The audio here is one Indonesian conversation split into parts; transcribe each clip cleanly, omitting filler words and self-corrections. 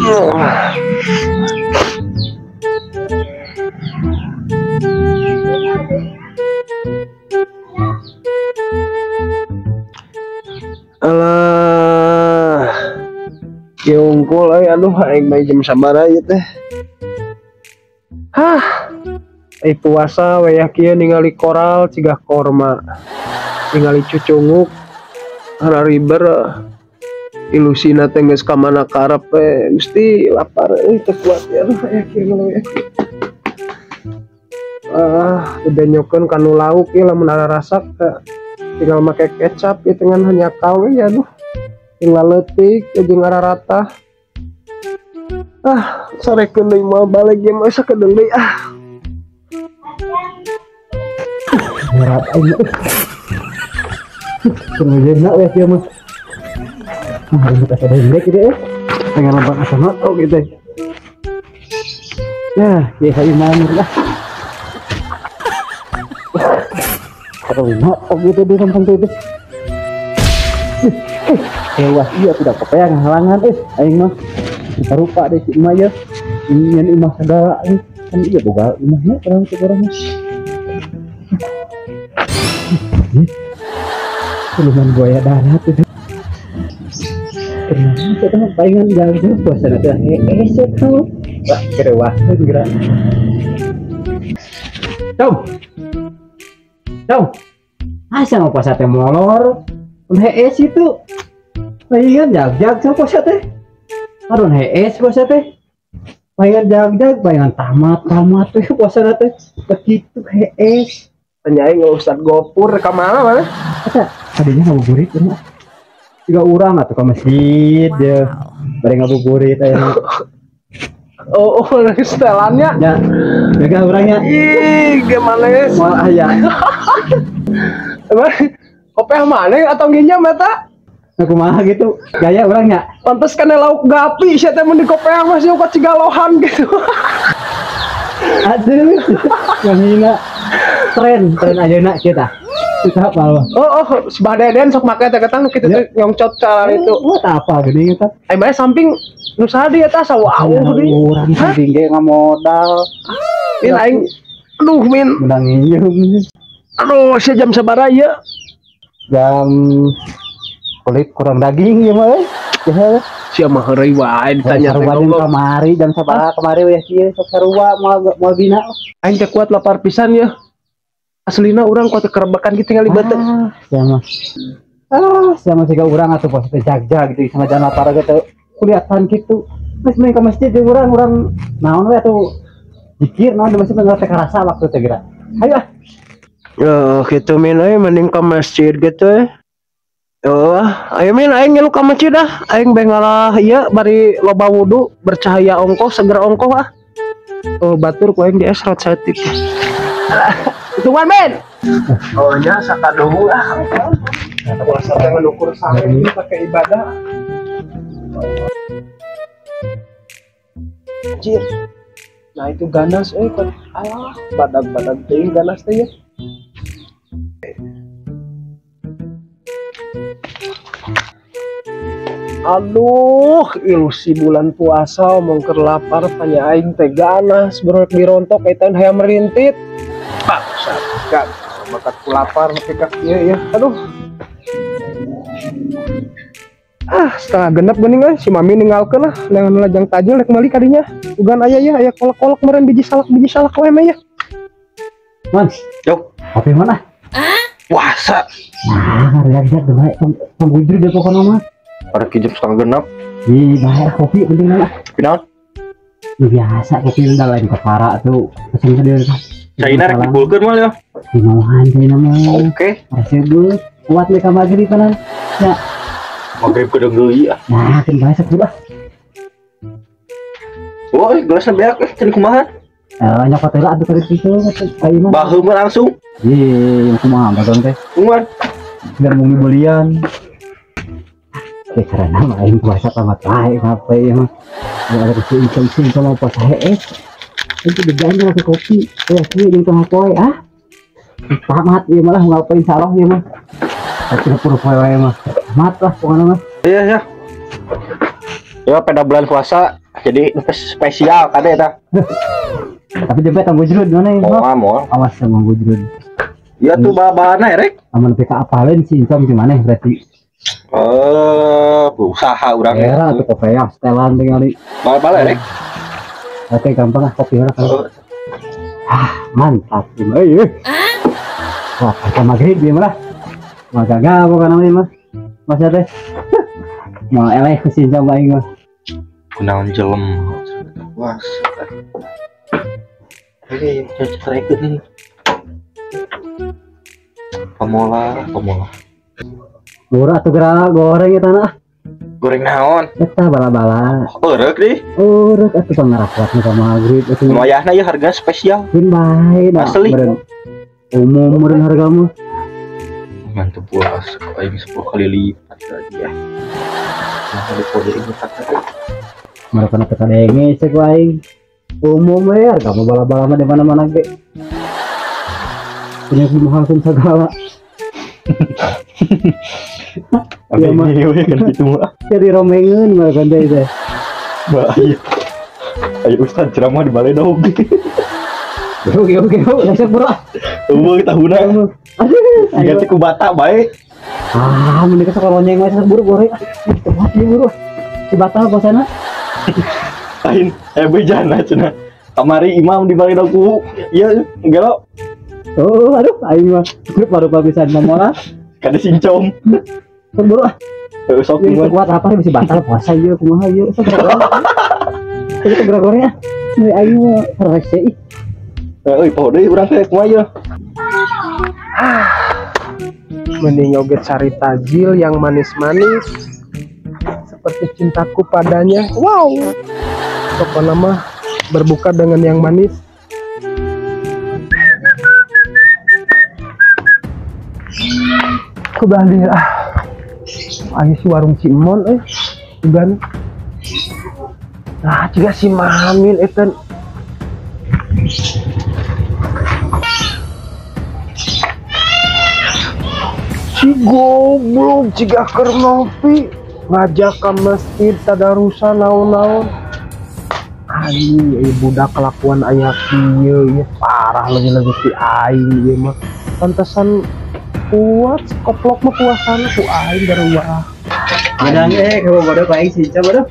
Alah, kiungkul aduh aing mah jam sabaraha ieu teh. Puasa we kieu ningali koral cigah korma. Ningali cucunguk harariber ilusina teh geus ka mana karep mesti lapar teu kuat ya kieu we. Dibenyokeun kanu lauk ieu lamun arasak tinggal make kecap ya dengan hanya kawe ya aduh tinggal leutik jeung ararata sarekeun deui mah balik ge mah sakedeung deui berat aja kemudian ya dia mah harus kita sadar break gitu ya pengen lembang asal oh gitu ya saya imam lah kalau oh gitu di tempat itu wah iya tidak kepeang halangan aing mah rupa deh si imah ya ingin imah segala kan iya boga imahnya orang itu orang Suluman buaya darat itu kenapa kita mah palingan jalan puasa ada tuh wah kerewah kira asa mau puasa teh molor hees itu palingan jag-jag sama puasa teh aron hees puasa teh palingan jag-jag palingan tamat tuh puasa teh begitu hees tanyain nggak Ustad Gopur ke mana tadinya ngabuburit ya tiga orang atau ke masjid dia bareng ngabuburit aja oh lagi setelannya ya mereka orangnya gimana ya mal ayah emang kopeh mana atau nginjam eta aku mah gitu gaya orangnya pantes kan lauk gapi siapa yang di kopeh masih ukat cigalohan gitu aduh yang hina tren aja nak kita apa si Badeden sok make teh ketang kita teh nyongcot cara itu buat apa gini kita mana samping nu sadi eta sawau geuning urang samping ge ngamodal ini aing aduh min menang nyium aduh sia jam sabaraha ieu jam kulit kurang daging ya mah sia mah heureuy wae ditanya teh kamari jam sabaraha kamari we kieu sok sarua moal bina aing teh kuat lapar pisan ya aslina orang kuat kerebekan gitu tinggal di batu sama siga orang atau pas jag-jag gitu sama jalan lapar gitu kelihatan gitu pas main ke masjid orang naon we atuh zikir naon di masjid enggak terasa waktu teh kira ayo gitu min mending ke masjid gitu ayo min aing ngilu ka masjid aing bengalah ieu bari loba wudu bercahaya ongkoh segera ongkoh batur ku aing di esrot saeutik hitungan men oh nya sakadungu puasa teh mengukur sampai ini pakai ibadah anjir nah itu ganas kan badag teh ganas teh ya aduh ilusi bulan puasa omong keur lapar tanya aing teh ganas berontok kaitan hayam merintit Gak, bakat lapar ketika ya aduh setengah genep geuning si mami ninggalkeun dengan lajang tajil rek meuli kadinya ugan aya ya aya kolak-kolak meureun biji salak we mah ya man yo kopi mana puasa lihat bae pembujur dia pokoknya mah pada kijep setengah genep bae kopi penting mah pinaon biasa kopi udah lain kepara tuh pesen sendiri China rek dipulkeun mah ya. Dinohan China mah. Oke. Raseuh kuat mereka maghrib kanan. Ya. Maghrib kedeung deui Nah, kan bae sakulah. Woi, gelasna beak teh kumaha? Nyokot heula atuh kali kitu ai mah. Baheum langsung. Kumaha bagon teh? Kumaha? Biar mung belian. Karena mah aing puasa tamat bae ngape ya mah. Ada kucing sama puasa itu digandeng pakai kopi ya sih di tengah poe tamat ya malah ngapain salah ya mah tapi pura poe mah tamat lah pokoknya mah iya ya pada bulan puasa Jadi spesial kade eta. Tapi jepet tangguh jrud mana ya? Moal. Awas sama jrud. Iya tuh bahan rek. Aman PK apalin si incom gimana berarti? Berusaha urang. Era tuh kopi ya, setelan tinggal di. Bal rek. Oke gampang lah kopi orang kan. Mantap ini. Wah, pakai maghrib dia malah. Maka gak bukan namanya mah. Masih ada. Mau eleh si incom aing mah. Kunaon jelem. Wah. Ini cara ikut ini. Pemola. Murah tuh gerak goreng itu nah. Goreng naon? Eta bala-bala. Eurek deh. Urut atuh pangarakwatna ka maghrib atuh. Lumayan ya harga spesial. Bin bae dah. Asli. Umum meureun harga mah. Mantep puas. Aing 10 kali lipat lagi ya. Nah, ada kode ini kata. Mereka nak kata denge cek aing. Umum ya, kamu bala-bala mah di mana-mana ge. Punya dimahalkeun segala. Iya mah kan gitu mah. Jadi romengeun mah kan teh. Bahaya. Ayo Ustaz ceramah di balai dong. Oke, dasar bro. Umur tahuna. Aduh, Ganti ku bata bae. mending ka sakalonyeng we buru goreng. Tempat ieu buru. Si batal posana. Lain bejana cenah. Kamari imam di balai dongku. Ieu gelo. Oh, aduh, aing mah baru pisan momola. Kada sincom. Buru. Sok Ini kuat apa bisa batal puasa ieu kumaha ieu. Itu gerak goreng ah. Ini aing mah rese ih. Euy, poho deui urang teh kumaha ieu. Mending joget cari tajil yang manis-manis seperti cintaku padanya. Wow, pokoknya mah berbuka dengan yang manis. Kembali ayo si warung Cimon dan juga si Mamin itu si goblok jika keur ngopi ngajak ke masjid tadarusan naon-naon aing budak kelakuan aya kieu ya parah lagi si aing ieu mah pantesan kuat koplok mah puasana ku aing garua Menang kalau bodoh ku aing sih coba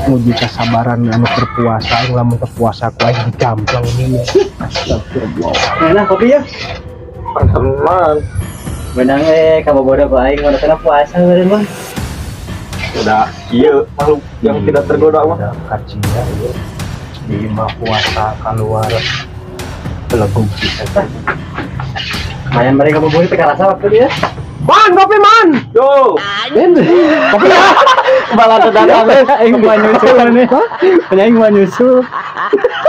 muji kesabaran anu berpuasa aing lamun teu puasa ku aing dicamplang ieu astagfirullah enak kopi ya Teman. menang kalau bodoh ku aing mana kena puasa meureun mah Udah iya makhluk yang tidak tergoda mah. kacinya ieu di mah puasa keluar belegug bisa mayan mereka boboih teh karasa waktu dia man kopi man Yo. kopi bala datang aing mah nyusul nih aing mah nyusul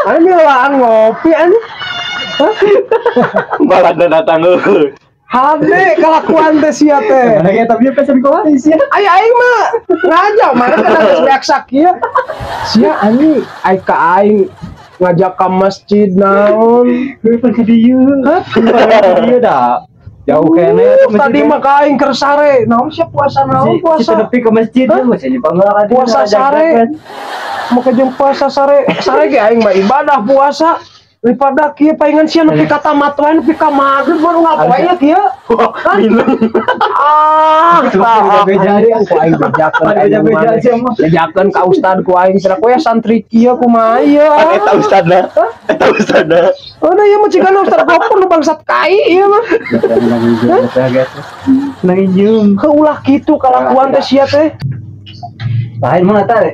aing laang ngopi anjing Balada datang euy. hade kelakuan teh sia teh mana ge tapi pesen kopi sih aing mah ngajak mana kan geus beak sakieu sia anjing ai ka aing ngajak ke masjid naon gue pergi dieu dieu dah jauh kene tadi mah ka aing keur sare naon sia puasa naon si puasa tepi ke masjid ya masih di panglaran puasa sare mau ke jeung puasa sare ge aing mah ibadah puasa daripada kieu paingan sia nepi ka tamat wae nepi ka magrib baru ngapoe ya kieu jadi aku aing bejakeun ka ustad ku aing cenah ku ya santri kieu kumaha ieu Eta ustadna. udah ieu mah cigana ustad gopur nu bangsat kai ieu mah nang ieu heulah kitu kalakuan teh sia teh lain mah eta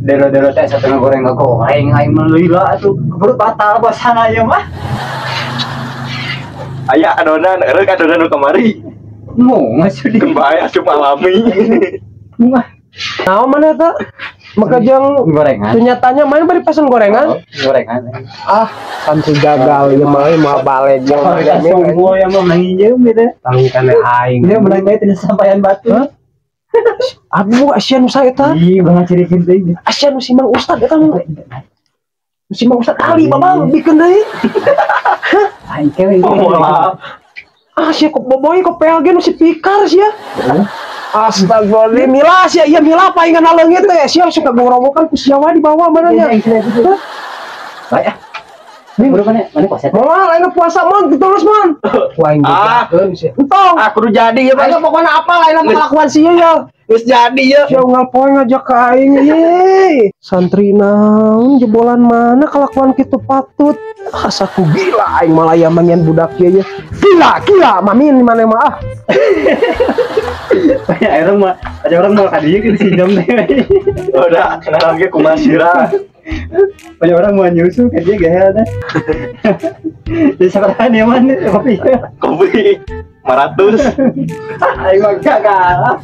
dero-dero teh satengah goreng goreng aing mah lila atuh keburu batal puasana ieu mah Aya adonan nu kamari. mau ngasuh di Kembali asup alami. mah naon mana eta maka jeung gorengan ternyatanya main bari pesen gorengan gorengan santri gagal ieu mah balik semua yang mau nang ieu gitu tanggung kana aing dia menang bae teu sampaian batu aduh asian usaha eta ih bang cirikeun deui asian si Mang Ustad eta mah si Mang Ustad Ali babang bikin deui aing kewe Mola. sia kok boboy kok PLG nu si pikar sia Astagfirullah, Mila sih, iya Mila palingan naleungit teh. Sia suka ngorobokan ku sia di bawah mana nya. Baik. Ini mana puasa teh? Moal lain puasa mon terus mon. Wah ingin sih. Entong. Aku udah jadi ya, Ayo pokoknya apa lain kelakuan sia ya. Terus jadi ya. Sia ngapoe ngajak ka aing ye. Santri naon jebolan mana kelakuan kitu patut. Asaku gila aing malaya mangian budak ieu. Gila mamin mana mah ah. Ada orang mau kadieu ke si jam teh. Udah kenal lagi kumasira. Banyak orang mau nyusu kan dia gahel dah. Jadi sekarang dia mana kopi? Kopi 500. Ayo gak kalah.